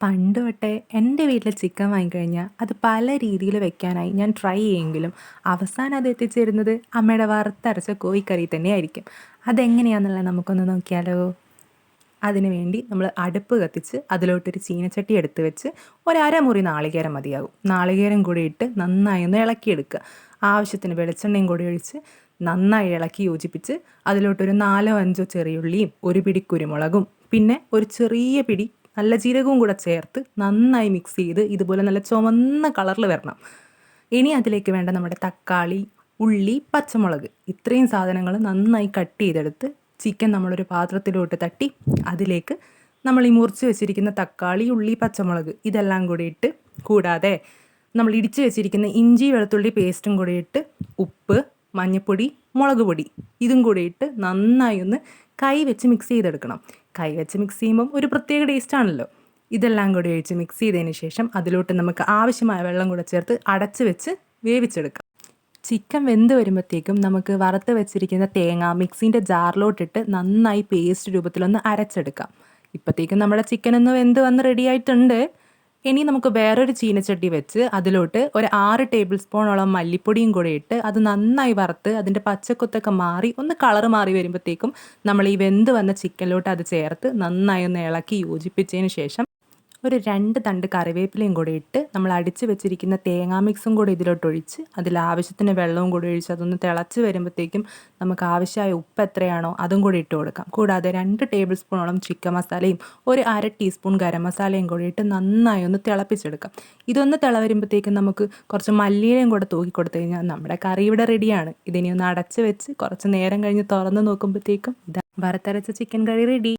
പണ്ട് തൊട്ടേ എൻ്റെ വീട്ടിൽ ചിക്കൻ വാങ്ങിക്കഴിഞ്ഞാൽ അത് പല രീതിയിൽ വെക്കാനായി ഞാൻ ട്രൈ ചെയ്യുമെങ്കിലും അവസാനം അത് എത്തിച്ചേരുന്നത് അമ്മയുടെ വറുത്തരച്ച കോഴിക്കറി തന്നെയായിരിക്കും. അതെങ്ങനെയാണെന്നുള്ളത് നമുക്കൊന്ന് നോക്കിയാലോ. അതിനു വേണ്ടി നമ്മൾ അടുപ്പ് കത്തിച്ച് അതിലോട്ടൊരു ചീനച്ചട്ടി എടുത്ത് വെച്ച് ഒരമുറി നാളികേരം മതിയാകും. നാളികേരം കൂടി ഇട്ട് നന്നായി ഒന്ന് ഇളക്കിയെടുക്കുക. ആവശ്യത്തിന് വെളിച്ചെണ്ണയും കൂടി ഒഴിച്ച് നന്നായി ഇളക്കി യോജിപ്പിച്ച് അതിലോട്ടൊരു 4-5 ചെറിയുള്ളിയും ഒരു പിടി കുരുമുളകും പിന്നെ ഒരു ചെറിയ പിടി നല്ല ജീരകവും കൂടെ ചേർത്ത് നന്നായി മിക്സ് ചെയ്ത് ഇതുപോലെ നല്ല ചുവന്ന കളറിൽ വരണം. ഇനി അതിലേക്ക് വേണ്ട നമ്മുടെ തക്കാളി, ഉള്ളി, പച്ചമുളക് ഇത്രയും സാധനങ്ങൾ നന്നായി കട്ട് ചെയ്തെടുത്ത് ചിക്കൻ നമ്മളൊരു പാത്രത്തിലോട്ട് തട്ടി അതിലേക്ക് നമ്മൾ ഈ മുറിച്ച് വെച്ചിരിക്കുന്ന തക്കാളി, ഉള്ളി, പച്ചമുളക് ഇതെല്ലാം കൂടി ഇട്ട് കൂടാതെ നമ്മൾ ഇടിച്ച് വെച്ചിരിക്കുന്ന ഇഞ്ചി വെളുത്തുള്ളി പേസ്റ്റും കൂടി ഇട്ട് ഉപ്പ്, മഞ്ഞൾപ്പൊടി, മുളക് പൊടി ഇതും കൂടി ഇട്ട് നന്നായി ഒന്ന് കൈ വെച്ച് മിക്സ് ചെയ്തെടുക്കണം. കൈ വെച്ച് മിക്സ് ചെയ്യുമ്പം ഒരു പ്രത്യേക ടേസ്റ്റ് ആണല്ലോ. ഇതെല്ലാം കൂടി ഒഴിച്ച് മിക്സ് ചെയ്തതിന് ശേഷം അതിലോട്ട് നമുക്ക് ആവശ്യമായ വെള്ളം കൂടെ ചേർത്ത് അടച്ച് വെച്ച് വേവിച്ചെടുക്കാം. ചിക്കൻ വെന്ത് വരുമ്പോഴത്തേക്കും നമുക്ക് വറുത്ത് വെച്ചിരിക്കുന്ന തേങ്ങ മിക്സിൻ്റെ ജാറിലോട്ടിട്ട് നന്നായി പേസ്റ്റ് രൂപത്തിലൊന്ന് അരച്ചെടുക്കാം. ഇപ്പോഴത്തേക്കും നമ്മുടെ ചിക്കൻ ഒന്ന് വെന്ത് വന്ന് റെഡി ആയിട്ടുണ്ട്. ഇനി നമുക്ക് വേറൊരു ചീനച്ചട്ടി വെച്ച് അതിലോട്ട് ഒരു 6 ടേബിൾ സ്പൂണോളം മല്ലിപ്പൊടിയും കൂടെ ഇട്ട് അത് നന്നായി വറുത്ത് അതിൻ്റെ പച്ചക്കൊത്തൊക്കെ മാറി ഒന്ന് കളറ് മാറി വരുമ്പോഴത്തേക്കും നമ്മൾ ഈ വെന്ത് വന്ന ചിക്കനിലോട്ട് അത് ചേർത്ത് നന്നായി ഒന്ന് ഇളക്കി യോജിപ്പിച്ചതിന് ശേഷം ഒരു 2 തണ്ട് കറിവേപ്പിലയും കൂടി ഇട്ട് നമ്മൾ അടിച്ച് വെച്ചിരിക്കുന്ന തേങ്ങാ മിക്സും കൂടി ഇതിലോട്ടൊഴിച്ച് അതിൽ ആവശ്യത്തിന് വെള്ളവും കൂടി ഒഴിച്ച് അതൊന്ന് തിളച്ച് വരുമ്പോഴത്തേക്കും നമുക്ക് ആവശ്യമായ ഉപ്പ് എത്രയാണോ അതും കൂടി ഇട്ട് കൊടുക്കാം. കൂടാതെ 2 ടേബിൾ സ്പൂണോളം ചിക്കൻ മസാലയും ഒരു 1/2 ടീസ്പൂൺ ഗരം മസാലയും കൂടി ഇട്ട് നന്നായി ഒന്ന് തിളപ്പിച്ചെടുക്കാം. ഇതൊന്ന് വരുമ്പോഴത്തേക്കും നമുക്ക് കുറച്ച് മല്ലിയിലയും കൂടെ തൂക്കി കൊടുത്തു കഴിഞ്ഞാൽ നമ്മുടെ കറി ഇവിടെ റെഡിയാണ്. ഇതിനെ ഒന്ന് അടച്ച് വെച്ച് കുറച്ച് നേരം കഴിഞ്ഞ് തുറന്ന് നോക്കുമ്പോഴത്തേക്കും ഇതാ വറുത്തരച്ച ചിക്കൻ കറി റെഡി.